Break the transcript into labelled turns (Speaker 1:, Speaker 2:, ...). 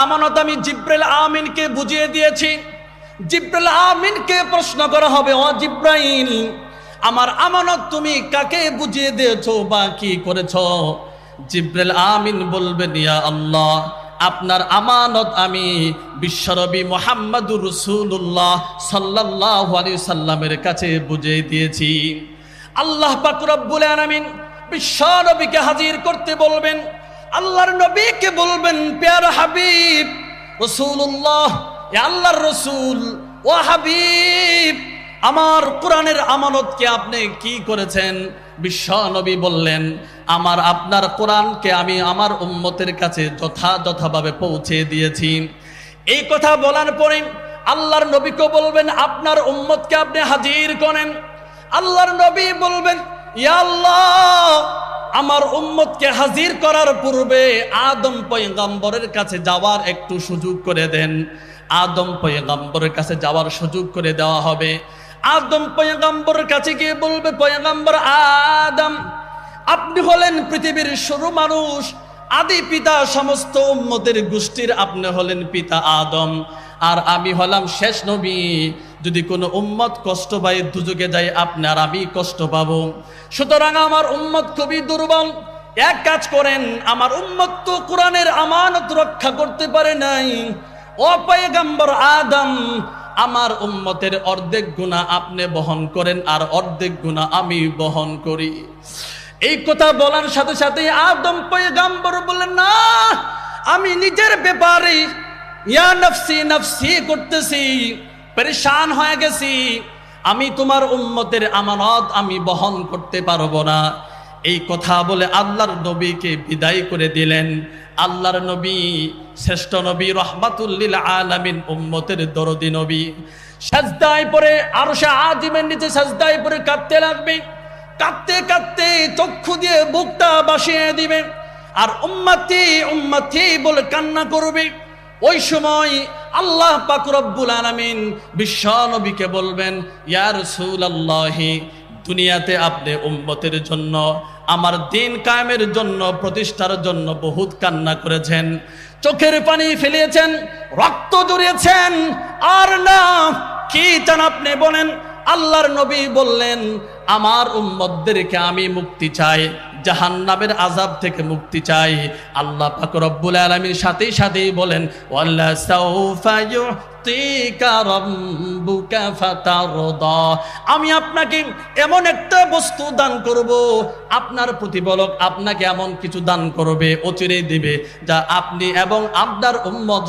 Speaker 1: আমানত আমি জিব্রাইল আমিনকে বুঝিয়ে দিয়েছি। জিব্রাইল আমিনকে প্রশ্ন করা হবে, ও জিব্রাইল, আমার আমানত তুমি কাকে বুঝিয়ে দিয়েছো বা কি করেছো? জিব্রাইল আমিন বলবেন, ইয়া আল্লাহ, আপনার আমানত আমি বিশ্বনবী মুহাম্মদুর রাসূলুল্লাহ সাল্লাল্লাহু আলাইহি সাল্লামের কাছে বুঝিয়ে দিয়েছি। আল্লাহ পাক রব্বুল আলামিন বিশ্বনবীকে হাজির করতে বলবেন। আল্লাহর নবীকে বলবেন, প্যারা হাবিব রাসূলুল্লাহ, এ আল্লাহর রাসূল ও হাবিব, আমার কোরআনের আমানতকে আপনি কি করেছেন? বিশ্বনবী বললেন, আমার আপনার কোরআনকে আমি আমার উম্মতের কাছে যথাযথভাবে পৌঁছে দিয়েছি। এই কথা বলার পরে আল্লাহর নবীকে বলবেন, আপনার উম্মতকে আপনি হাজির করেন। আল্লাহর নবী বলবেন, ইয়া আল্লাহ, আমার উম্মতকে হাজির করার পূর্বে আদম পয়গম্বরের কাছে যাওয়ার একটু সুযোগ করে দেন। আদম পয়গম্বরের কাছে যাওয়ার সুযোগ করে দেওয়া হবে। আদম পয়গম্বরের কাছে গিয়ে বলবে, পয়গম্বর আদম, আপনি হলেন পৃথিবীর শুরু মানুষ, আদি পিতা সমস্ত উম্মতের গোষ্ঠীর আপনি হলেন পিতা আদম, আর আমি হলাম শেষ নবী। যদি কোনো উম্মত কষ্ট পায়, দুজকে যায়, আপনার আমি কষ্ট পাবো। সুতরাং আমার উম্মত খুবই দুর্বল। এক কাজ করেন, আমার উম্মত তো কোরআনের আমানত রক্ষা করতে পারে নাই। ও পয়গম্বর আদম, আমার উম্মতের অর্ধেক গুনাহ আপনি বহন করেন, আর অর্ধেক গুনাহ আমি বহন করি। এই কথা বলার সাথে সাথে আদম পয়গম্বর বলেন, না, আমি নিজের ব্যাপারে ইয়া নফসি নফসি করতেছি, পরেশান হয়ে গেছি। আমি তোমার উম্মতের আমানত আমি বহন করতে পারবো না। এই কথা বলে আল্লাহর নবীকে বিদায় করে দিলেন। আল্লাহর নবী শ্রেষ্ঠ নবী, রহমাতুল লিল আলামিন, উম্মতের দরদি নবী, সাজদায় পড়ে আরশে আজিমের নিচে সাজদায় পড়ে কাঁদতে লাগবে। কাঁদতে কাঁদতে চক্ষু দিয়ে বুকটা বাসিয়ে দিবে, আর উম্মতি উম্মতি বলে কান্না করবে। ওই সময় আল্লাহ পাক রব্বুল আলামিন বিশ্ব নবীকে বলবেন, ইয়া রাসূলুল্লাহ, দুনিয়াতে আপনি উম্মতের জন্য, আমার দিন কায়েমের জন্য, প্রতিষ্ঠার জন্য বহুত কান্না করেছেন, চোখের পানি ফেলিয়েছেন, রক্ত জড়িয়েছেন, আর না, কি চান আপনি বলেন? আল্লাহর নবী বললেন, আমার উম্মতদেরকে আমি মুক্তি চাই, জাহান্নামের আযাব থেকে মুক্তি চাই। আল্লাহ পাক রব্বুল আলামিন সাথে সাথেই বলেন, ওয়ালা সাউফা ইউতিকা রাব্বুকা ফাতারদা, আমি আপনাকে এমন একটা বস্তু দান করব, আপনার প্রতিপালক আপনাকে এমন কিছু দান করবে, অচিরেই দিবে, যা আপনি এবং আপনার উম্মত